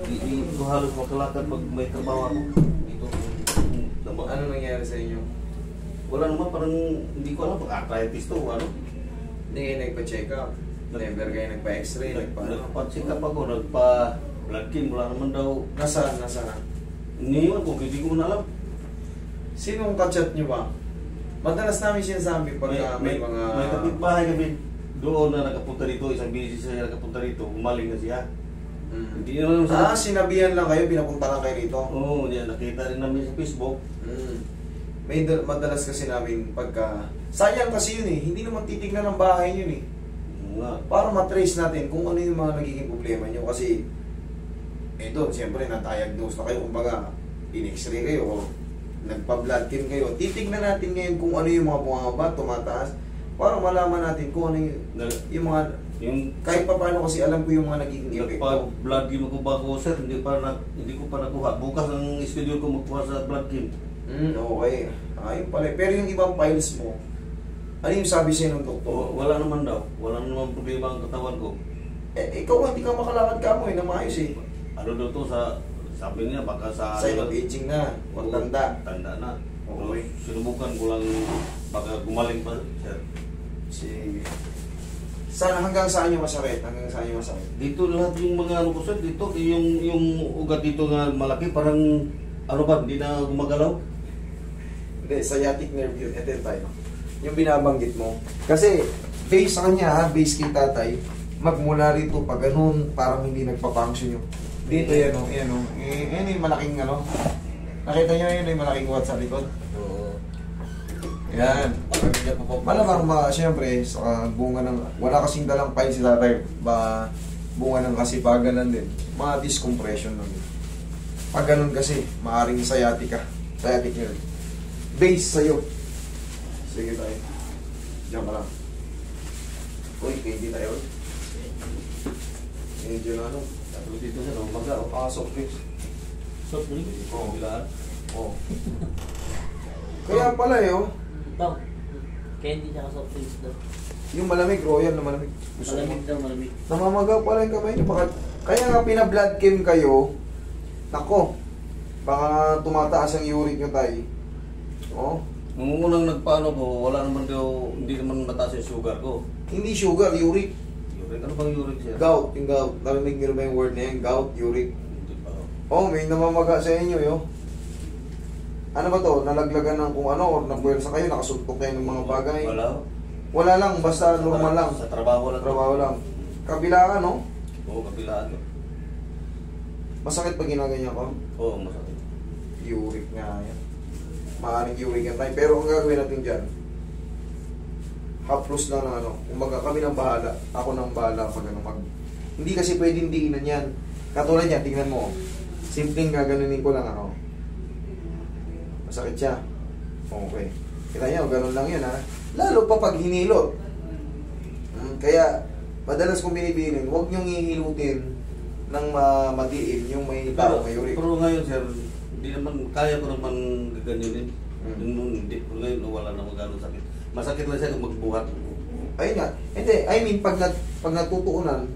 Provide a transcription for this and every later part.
Hindi ko halos makalakad pag may trabaho ako. Ito. Ano nangyari sa inyo? Wala naman, parang hindi ko alam, pag-arthritis to, ano? Hindi kayo nagpa-check up. Never kayo nagpa-x-ray, Nagpa-check up ako, nagpa-blood kin, wala naman daw. Nasaan? Iniwan ko, hindi ko na alam. Sinong kachat nyo ba? Madalas namin sinasabi pag may mga... May kapitbahay kami doon na nakapunta dito, isang busy siya nakapunta dito, umaling na siya. Hindi naman sinabihan lang kayo, pinapunta lang kayo rito? Oo, nakita rin namin sa Facebook. Madalas kasi namin pagka... Sayang kasi yun eh, hindi naman titignan ng bahay yun eh. Para matrace natin kung ano yung mga nagiging problema nyo. Kasi, ito, siyempre, na-diagnose na kayo, kumbaga, in-x-ray kayo, o nagpa-blood chem kayo. Titignan natin ngayon kung ano yung mga bumaba, tumataas, para malaman natin kung ano yung mga... kahit pa paano kasi alam ko yung mga nagiging effect. Nagpa-blood chem ako ba ko, sir? Hindi ko pa nakuha. Bukas ang schedule ko magkuha sa blood chem. Okay. Ayun pala. Pero yung ibang files mo, ano yung sabi sa'yo ng doktor? Wala naman daw. Wala naman problema ang katawan ko. Ikaw hindi ka makalakad ka mo na maayos eh. Ano daw to sabi niya, baka sa... Sign of aging na, o tanda. Tanda na. Okay. Sinubukan ko lang, baka gumaling pa, sir. Sige. Hanggang saan yung masakit? Dito lahat yung mga ano ko, sir. Dito, yung ugat dito nga malaki, parang, ano ba, hindi na gumagalaw? Hindi, sciatic nerve yun. Ito yung tayo. Yung binabanggit mo. Kasi, base sa kanya, base kay tatay, magmula rito, pag ganun, parang hindi nagpa-function yung... Dito yan o, yan o. Yan yung malaking ano. Nakita nyo yun yung malaking wat sa likod? Oo. Yan. Malamang siyempre, sa bunga ng... Wala kasing dalang pain si tatay. Bunga ng kasipagan lang din. Mga discompression lang din. Pag ganun kasi, maaaring sciatic nerve. Base sa'yo. Sige tayo. Diyan ka lang. Uy, hindi tayo. Medyo na ano. Tapos dito siya, umaga. Soft drinks. Soft drinks? Oo. Bilaan? Oo. Kaya pala Ito. Candy tsaka soft drinks daw. yung malamig, royal na malamig. Malamig daw, malamig. Namamaga pala yung kamay niyo. Kaya nga pina-blood chem kayo. Nako. Baka tumataas ang uric nyo tayo. Oh. Nung unang nagpaano ko, wala naman daw, hindi naman mataas yung sugar ko. Hindi sugar, uric. Uric? Ano bang uric siya? Gout. Yung gout. Narinig nyo ba yung word na yan? Gout, uric. Hindi pa. Oh, may namamaga sa inyo, yo. Ano ba to? Nalaglagan ng kung ano or napuwersa kayo, nakasuntok kayo ng mga bagay? Wala. Wala lang, basta normal lang. Sa trabaho lang. Trabaho lang. Kabila ka, no? Oo, kabilaan. Masakit pag ginaganyan ko? Oo, masakit. Uric nga yan. Maaring uric yan tayo. Pero ang gagawin natin dyan, haplos lang ng ano. Kumbaga kami nang bahala. Ako nang bahala pag ano mag... Hindi kasi pwedeng diinan yan. Katulad yan, tingnan mo. Simpleng gaganunin ko lang ako. Masakit siya. Okay. Kita nyo, ganun lang yan ha. Lalo pa pag hinilot. Kaya, madalas kong binibilin, huwag nyong ihilutin ng madiin yung may tao, may uric. Pero ngayon, sir, hindi naman, kaya ko naman gaganyanin. Hindi, pero ngayon, wala na magano'ng sakit. Masakit lang siya kung magbuhat. Ayun nga. Hindi, I mean, pag natutuunan,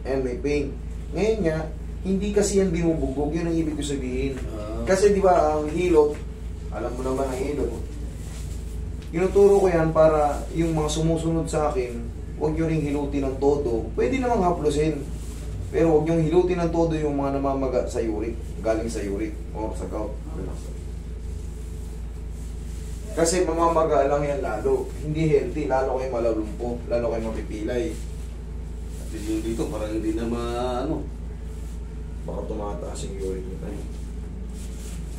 may pain. Ngayon nga, hindi kasi yan binubugbog, yun ang ibig ko sabihin. Kasi di ba, ang hilot, alam mo naman ang hilot. Tinuturo ko yan para yung mga sumusunod sa akin, huwag nyo ring hilutin ng todo. Pwede namang haplosin. Pero huwag nyo hilutin ng todo yung mga namamaga sa uric, galing sa uric o sa gout. Kasi mamamaga lang yan lalo. Hindi healthy, lalo kayo malalumpo, lalo kayo mapipilay. At yung dito, parang hindi na ano. Baka tumataas yung uric nyo tayo.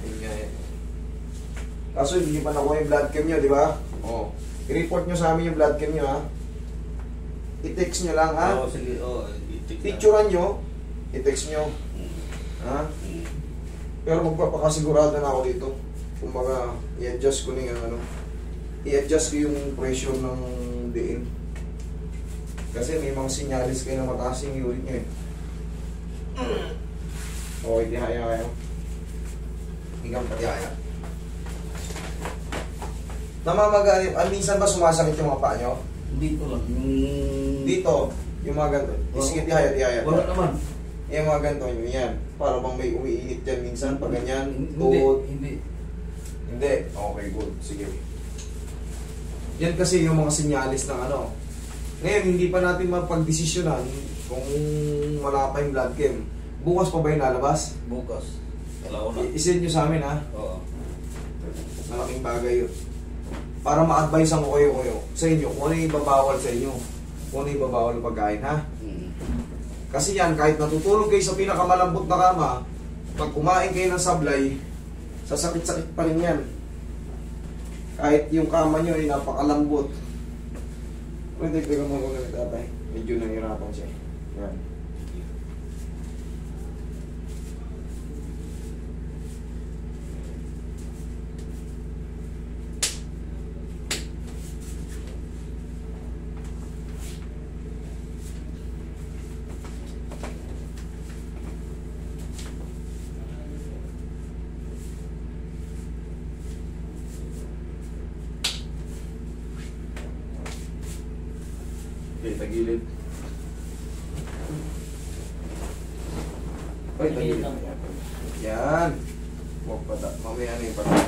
Ayun nga yan. Kaso hindi pa nakuha yung blood chem nyo, di ba? Oo. I-report nyo sa amin yung blood chem nyo, ha? I-text nyo lang, ha? Oo, sige. Picturean nyo, i-text nyo. Ha? Pero magpapakasigurado na ako dito. Kumbaga, i-adjust ko na yung ano. I-adjust ko yung pressure ng diin. Kasi may mga sinyalis kayo na mataas yung uric nyo, eh. Okay, tihaya kayo. Hinggang patihaya. Namamaga, minsan ba sumasakit yung mga paa nyo? Dito lang. Dito, yung mga ganito. Sige, tihaya. Wala naman. Yung mga ganito nyo, yan. Para bang may umiinit dyan minsan, pag ganyan, Hindi, tuhod. hindi. Hindi. Okay, good. Sige. Yan kasi yung mga sinyalis ng ano. Ngayon, hindi pa natin mapagdesisyonan kung wala pa yung blood chem. Bukas pa ba yung lalabas? Bukas. Alaw na. I-send nyo sa amin, ha? Oo. Malaking bagay yun. Para ma-advise ko kayo sa inyo kung ano yung ibabawal sa inyo. Kung ano yung ibabawal pagkain, ha? Kasi yan, kahit natutulog kayo sa pinakamalambot na kama, pag kumain kayo ng sablay, sasakit-sakit pa rin yan. Kahit yung kama nyo ay napakalambot. Pwede ka mo kung tatay. Medyo nahirapan siya. Yan. Okay, tagilid. Ay, tagilid. Yan. Huwag pa mamaya ano yung pala.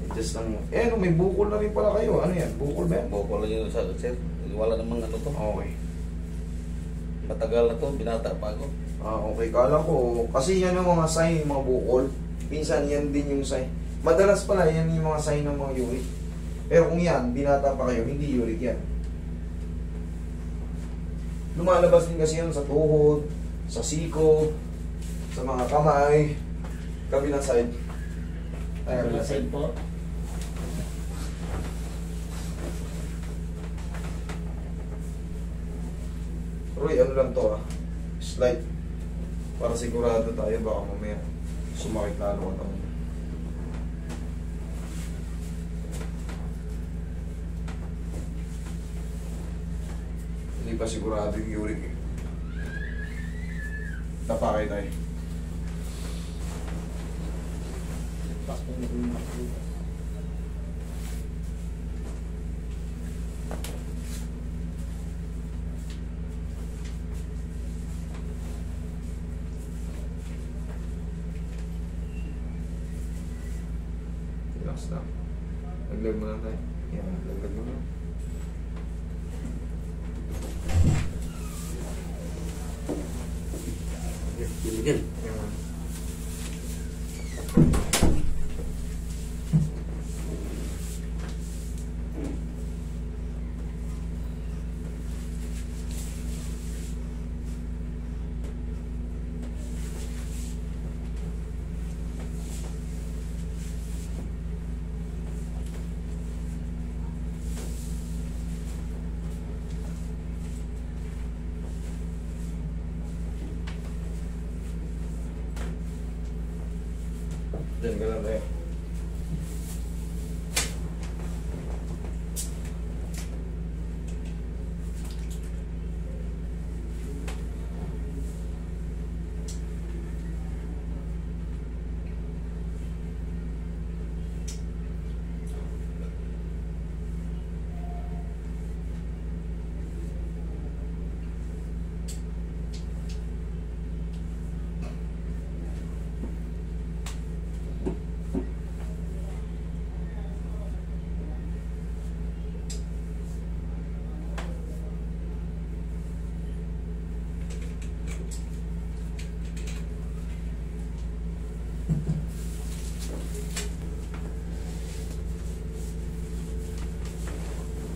Adjust lang mo. Eh, no, may bukol na rin pala kayo. Ano yan? Bukol ba yan? Bukol lang yun sa sir. Wala namang ano to. Okay. Matagal na to, binata pa ako. Ah, okay. Kala ko, kasi yan yung mga sign, yung mga bukol. Minsan yan din yung sign. Madalas pala, yan yung mga sign ng mga uric. Pero kung yan, binata pa kayo, hindi uric yan. Lumalabas din kasi yun sa tuhod, sa siko, sa mga kamay, kabilang side. Ay, kabilang side. Side po. Roy, ano lang to slide. Para sigurado tayo, baka mamaya sumakit lalo ka tayo. Hindi pa sigurado yung uric eh. Tapakay tayo. Pas po yung Relax lang. Laglag mo lang tayo. Yan, laglag mo lang. Binigyan. Yan. Diyan ka lang tayo.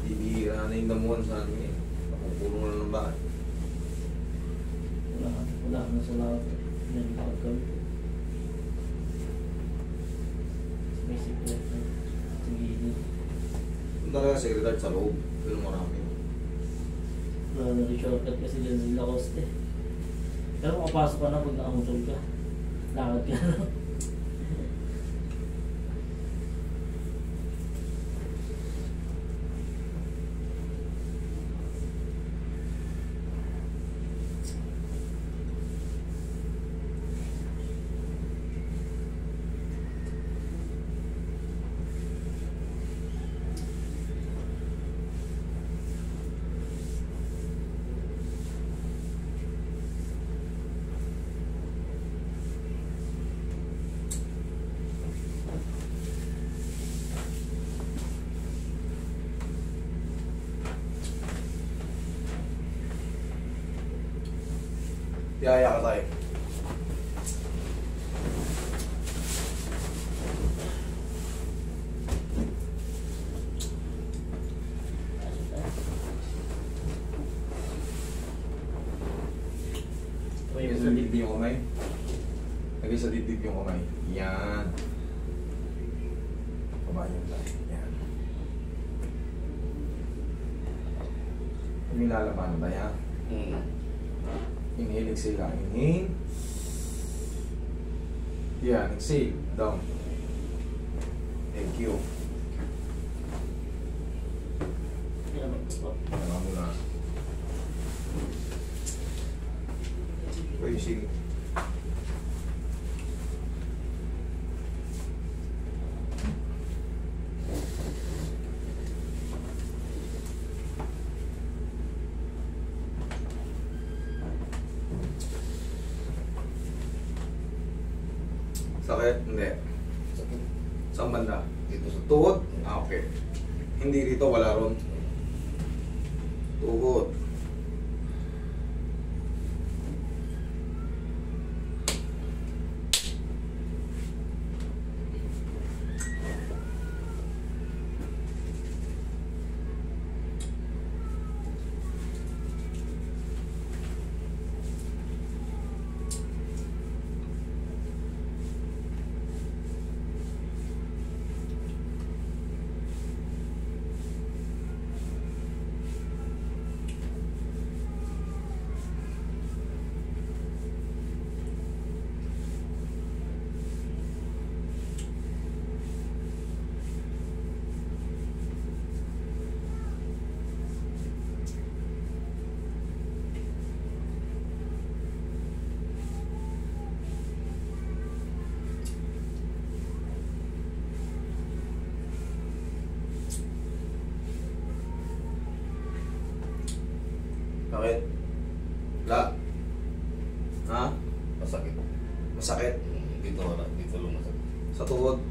Bibihira na yung damuhan sa amin eh. Nakukulong na ng bahay. wala na sa lahat. Yan yung pagkawin. May siklet na. Tingin. Yung talaga secretary sa loob. Pero marami. Wala na rin shortcut kasi dyan sa Lacoste. Pero makapasok ka na pag nakamutol ka. Lakad ka na. Ilaya ka tayo. Lagay sa dibdib yung kamay. Lagay sa dibdib yung kamay. Yan. Kumain tayo. Yan. Yung lalabanan tayo. Inhale, exhale lang. Inhale. Yan, exhale. Down. Thank you. Ano muna. Uy, sige. Sakit? Hindi. Sakit. Saan banda? Dito sa Tuhod? Ah, okay. Hindi dito, wala ron. Tuhod. Bakit? La? Ha? Masakit. Masakit? Dito wala. Dito lang masakit. Sa tuhod?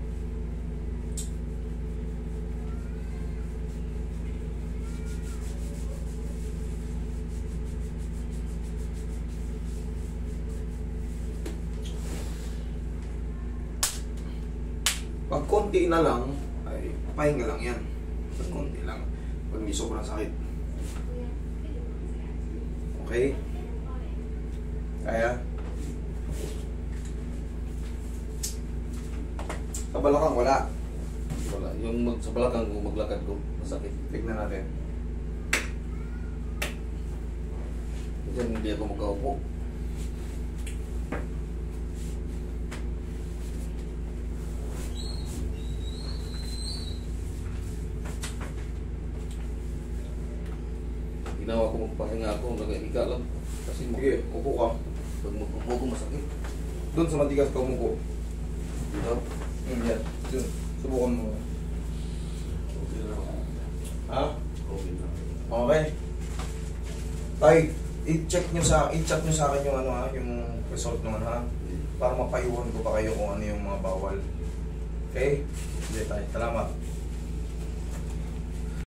Pag konti na lang, ay pahinga lang yan. Pag konti lang. Pag may sobrang sakit. Okay? Kaya? Sa balakang wala. Wala. Yung sa balakang ko, maglakad ko, masakit. Tignan natin. Diyan hindi ako magkaupo. Ginawa ko magpahinga ako, nag-iika lang. Kasi Sige, upo ka. pag magpupo ko masakit. Doon sa matigas ka umupo. Dito. Yan. Doon. Subukan mo. Okay na. Ha? Okay na. Okay. Tay, i-chat nyo sa akin yung ano ha, yung result naman ha. Para mapaiwan ko pa kayo kung ano yung mga bawal. Okay? Sige tayo. Salamat.